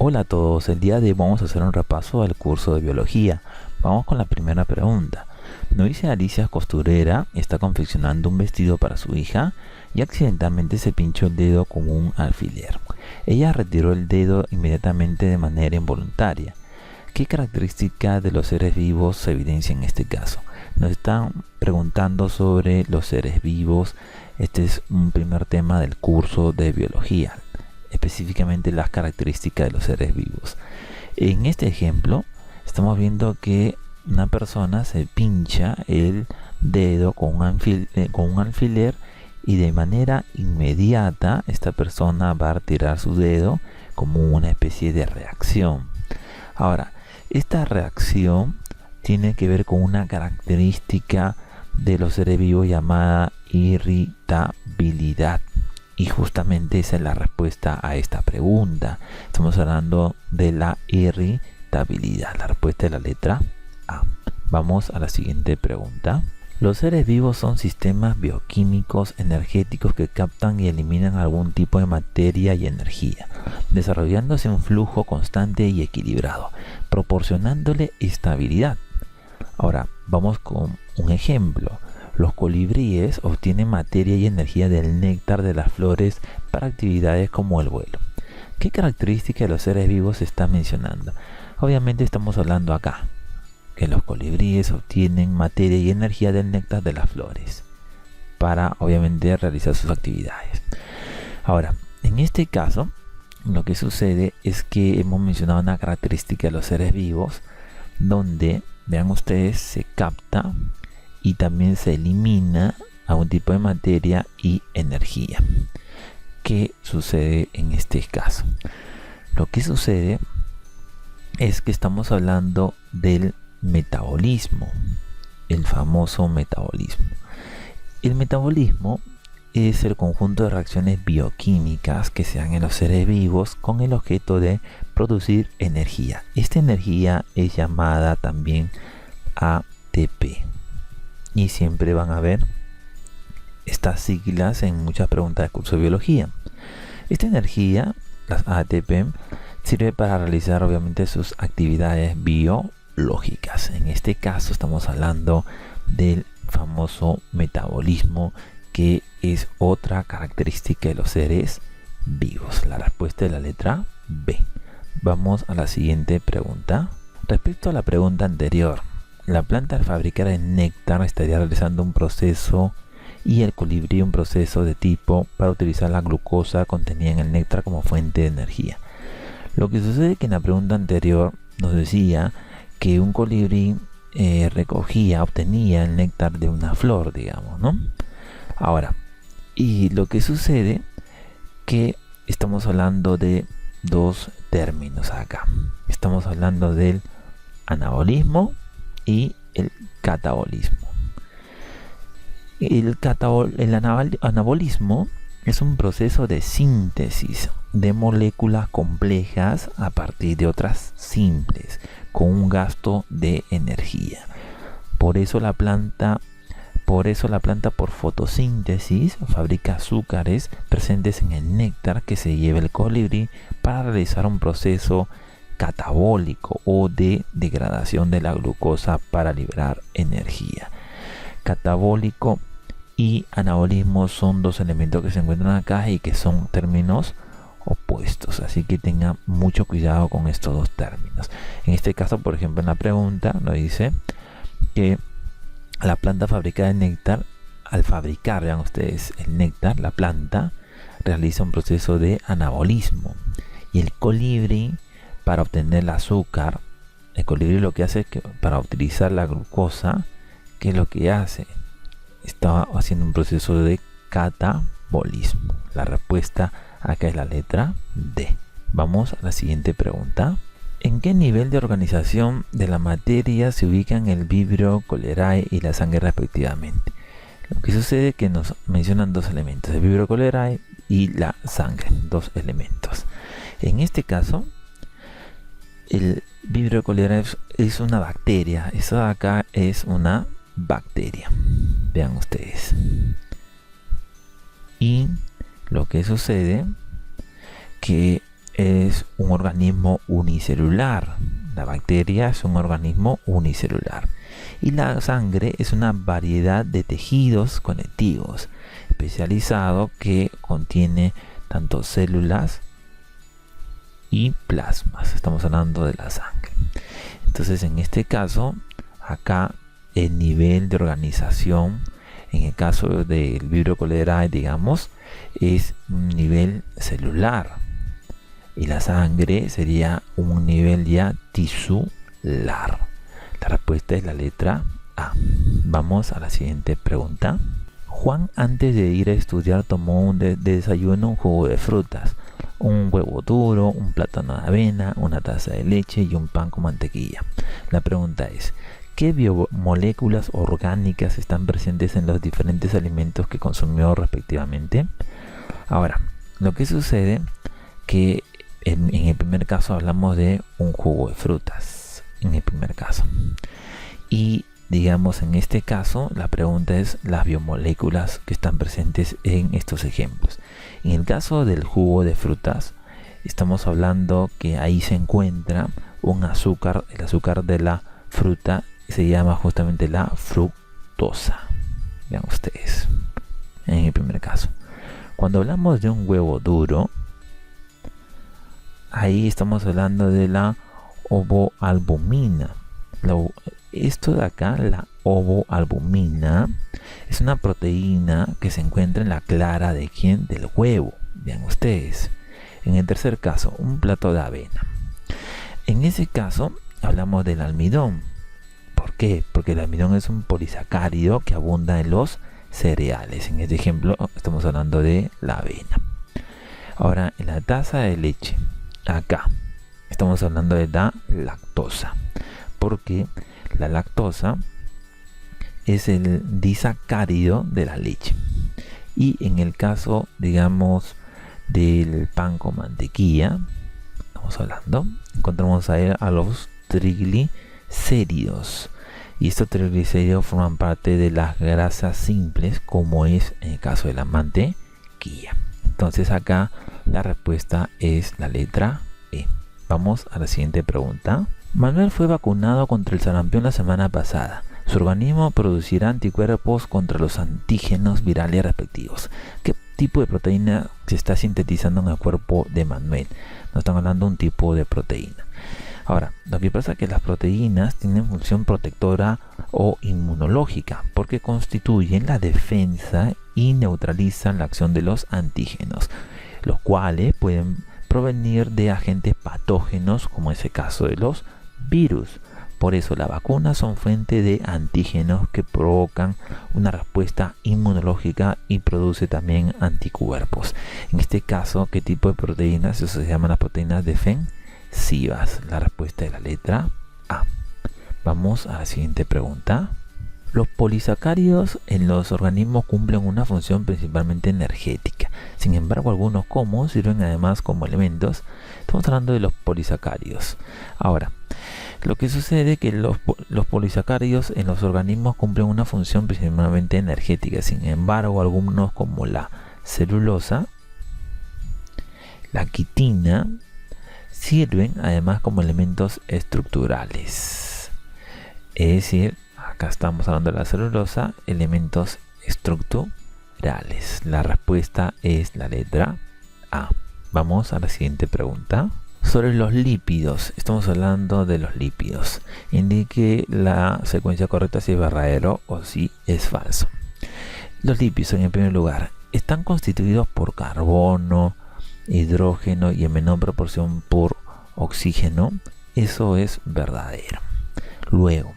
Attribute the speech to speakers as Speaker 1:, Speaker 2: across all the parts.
Speaker 1: Hola a todos, el día de hoy vamos a hacer un repaso del curso de biología. Vamos con la primera pregunta. Nos dice: Alicia costurera, está confeccionando un vestido para su hija y accidentalmente se pinchó el dedo con un alfiler. Ella retiró el dedo inmediatamente de manera involuntaria. ¿Qué característica de los seres vivos se evidencia en este caso? Nos están preguntando sobre los seres vivos. Este es un primer tema del curso de biología, específicamente las características de los seres vivos. En este ejemplo estamos viendo que una persona se pincha el dedo con un alfiler y de manera inmediata esta persona va a retirar su dedo como una especie de reacción. Ahora, esta reacción tiene que ver con una característica de los seres vivos llamada irritabilidad. Y justamente esa es la respuesta a esta pregunta. Estamos hablando de la irritabilidad. La respuesta es la letra A. Vamos a la siguiente pregunta. Los seres vivos son sistemas bioquímicos energéticos que captan y eliminan algún tipo de materia y energía, desarrollándose un flujo constante y equilibrado, proporcionándole estabilidad. Ahora, vamos con un ejemplo. Los colibríes obtienen materia y energía del néctar de las flores para actividades como el vuelo. ¿Qué característica de los seres vivos se está mencionando? Obviamente estamos hablando acá que los colibríes obtienen materia y energía del néctar de las flores para obviamente realizar sus actividades. Ahora, en este caso, lo que sucede es que hemos mencionado una característica de los seres vivos donde, vean ustedes, se capta y también se elimina algún tipo de materia y energía. ¿Qué sucede en este caso? Lo que sucede es que estamos hablando del metabolismo, el famoso metabolismo. El metabolismo es el conjunto de reacciones bioquímicas que se dan en los seres vivos con el objeto de producir energía. Esta energía es llamada también ATP. Y siempre van a ver estas siglas en muchas preguntas del curso de biología. Esta energía, las ATP, sirve para realizar obviamente sus actividades biológicas. En este caso estamos hablando del famoso metabolismo, que es otra característica de los seres vivos. La respuesta es la letra B. Vamos a la siguiente pregunta. Respecto a la pregunta anterior, la planta al fabricar el néctar estaría realizando un proceso y el colibrí un proceso de tipo para utilizar la glucosa contenida en el néctar como fuente de energía. Lo que sucede es que en la pregunta anterior nos decía que un colibrí obtenía el néctar de una flor, digamos, ¿no? Ahora, y lo que sucede que estamos hablando de dos términos acá. Estamos hablando del anabolismo y el catabolismo. El anabolismo es un proceso de síntesis de moléculas complejas a partir de otras simples, con un gasto de energía. Por eso la planta por fotosíntesis fabrica azúcares presentes en el néctar que se lleva el colibrí para realizar un proceso catabólico o de degradación de la glucosa para liberar energía. Catabólico y anabolismo son dos elementos que se encuentran acá y que son términos opuestos, así que tengan mucho cuidado con estos dos términos. En este caso, por ejemplo, en la pregunta nos dice que la planta fabrica el néctar. Al fabricar, vean ustedes, el néctar, la planta realiza un proceso de anabolismo, y el colibrí, para obtener el azúcar, el colibrí lo que hace es que para utilizar la glucosa, ¿qué es lo que hace? Está haciendo un proceso de catabolismo. La respuesta acá es la letra D. Vamos a la siguiente pregunta. ¿En qué nivel de organización de la materia se ubican el Vibrio cholerae y la sangre respectivamente? Lo que sucede es que nos mencionan dos elementos, el Vibrio cholerae y la sangre, dos elementos. En este caso, el Vibrio cholerae es una bacteria. Eso de acá es una bacteria. Vean ustedes. Y lo que sucede que es un organismo unicelular. La bacteria es un organismo unicelular. Y la sangre es una variedad de tejidos conectivos especializado que contiene tanto células y plasmas. Estamos hablando de la sangre. Entonces, en este caso, acá el nivel de organización, en el caso del Vibrio cholerae, digamos, es un nivel celular. Y la sangre sería un nivel ya tisular. La respuesta es la letra A. Vamos a la siguiente pregunta. Juan, antes de ir a estudiar, tomó de desayuno un jugo de frutas, un huevo duro, un plátano de avena, una taza de leche y un pan con mantequilla. La pregunta es, ¿qué biomoléculas orgánicas están presentes en los diferentes alimentos que consumió respectivamente? Ahora, lo que sucede que en el primer caso hablamos de un jugo de frutas, en el primer caso. Y digamos, en este caso, la pregunta es las biomoléculas que están presentes en estos ejemplos. En el caso del jugo de frutas, estamos hablando que ahí se encuentra un azúcar, el azúcar de la fruta se llama justamente la fructosa. Vean ustedes, en el primer caso. Cuando hablamos de un huevo duro, ahí estamos hablando de la ovoalbumina. Esto de acá, la ovoalbumina, es una proteína que se encuentra en la clara de ¿quién? Del huevo. Vean ustedes. En el tercer caso, un plato de avena. En ese caso, hablamos del almidón. ¿Por qué? Porque el almidón es un polisacárido que abunda en los cereales. En este ejemplo, estamos hablando de la avena. Ahora, en la taza de leche, acá, estamos hablando de la lactosa. Porque la lactosa es el disacárido de la leche. Y en el caso, digamos, del pan con mantequilla, estamos hablando, encontramos ahí a los triglicéridos. Y estos triglicéridos forman parte de las grasas simples, como es en el caso de la mantequilla. Entonces acá la respuesta es la letra E. Vamos a la siguiente pregunta. Manuel fue vacunado contra el sarampión la semana pasada. Su organismo producirá anticuerpos contra los antígenos virales respectivos. ¿Qué tipo de proteína se está sintetizando en el cuerpo de Manuel? Nos están hablando de un tipo de proteína. Ahora, lo que pasa es que las proteínas tienen función protectora o inmunológica porque constituyen la defensa y neutralizan la acción de los antígenos, los cuales pueden provenir de agentes patógenos, como es el caso de los virus. Por eso las vacunas son fuente de antígenos que provocan una respuesta inmunológica y produce también anticuerpos. En este caso, ¿qué tipo de proteínas? Eso se llaman las proteínas defensivas. La respuesta es la letra A. Vamos a la siguiente pregunta. Los polisacáridos en los organismos cumplen una función principalmente energética. Sin embargo, algunos sirven además como elementos. Estamos hablando de los polisacáridos. Ahora, lo que sucede es que los polisacáridos en los organismos cumplen una función principalmente energética. Sin embargo, algunos como la celulosa, la quitina, sirven además como elementos estructurales. Es decir, acá estamos hablando de la celulosa, elementos estructurales. La respuesta es la letra A. Vamos a la siguiente pregunta. Sobre los lípidos, estamos hablando de los lípidos. Indique la secuencia correcta si es verdadero o si es falso. Los lípidos, en primer lugar, están constituidos por carbono, hidrógeno y en menor proporción por oxígeno. Eso es verdadero. Luego,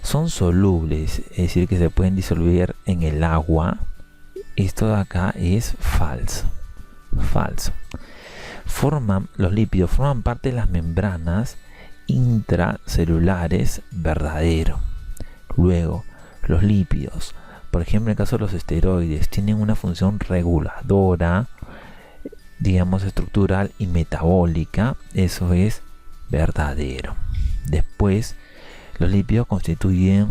Speaker 1: son solubles, es decir, que se pueden disolver en el agua. Esto de acá es falso. Falso. Los lípidos forman parte de las membranas intracelulares. Verdadero. Luego, los lípidos, por ejemplo, en el caso de los esteroides, tienen una función reguladora, digamos, estructural y metabólica. Eso es verdadero. Después, los lípidos constituyen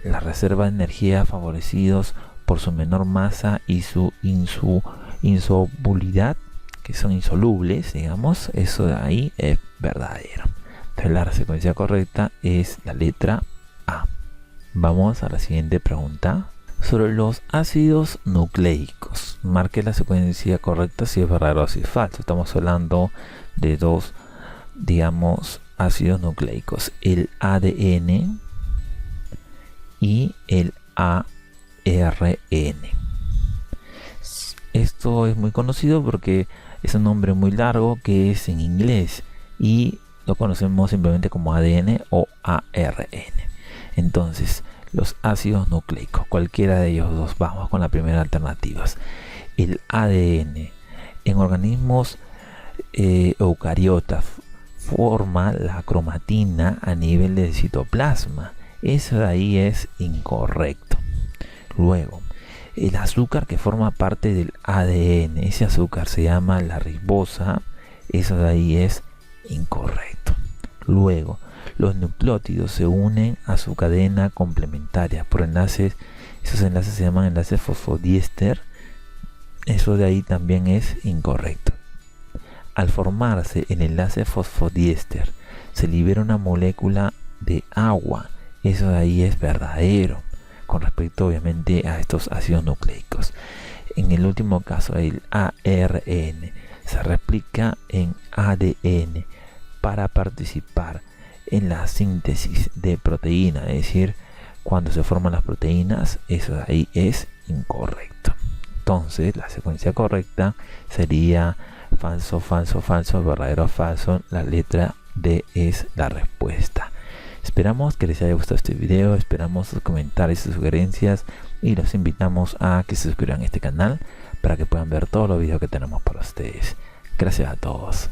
Speaker 1: la reserva de energía favorecidos por su menor masa y su insolubilidad, que son insolubles, digamos, eso de ahí es verdadero. Entonces la secuencia correcta es la letra A. Vamos a la siguiente pregunta. Sobre los ácidos nucleicos, marque la secuencia correcta si es verdadero o si es falso. Estamos hablando de dos, digamos, ácidos nucleicos, el ADN y el ARN. Esto es muy conocido porque es un nombre muy largo que es en inglés y lo conocemos simplemente como ADN o ARN. Entonces, los ácidos nucleicos, cualquiera de ellos dos, vamos con la primera alternativa. El ADN en organismos eucariotas forma la cromatina a nivel del citoplasma. Eso de ahí es incorrecto. Luego, el azúcar que forma parte del ADN, ese azúcar se llama la ribosa, eso de ahí es incorrecto. Luego, los nucleótidos se unen a su cadena complementaria por enlaces, esos enlaces se llaman enlaces fosfodiéster, eso de ahí también es incorrecto. Al formarse el enlace fosfodiéster, se libera una molécula de agua, eso de ahí es verdadero, con respecto obviamente a estos ácidos nucleicos. En el último caso, el ARN se replica en ADN para participar en la síntesis de proteína, es decir, cuando se forman las proteínas, eso de ahí es incorrecto. Entonces la secuencia correcta sería falso, falso, falso, verdadero, falso. La letra D es la respuesta. Esperamos que les haya gustado este video, esperamos sus comentarios y sugerencias y los invitamos a que se suscriban a este canal para que puedan ver todos los videos que tenemos para ustedes. Gracias a todos.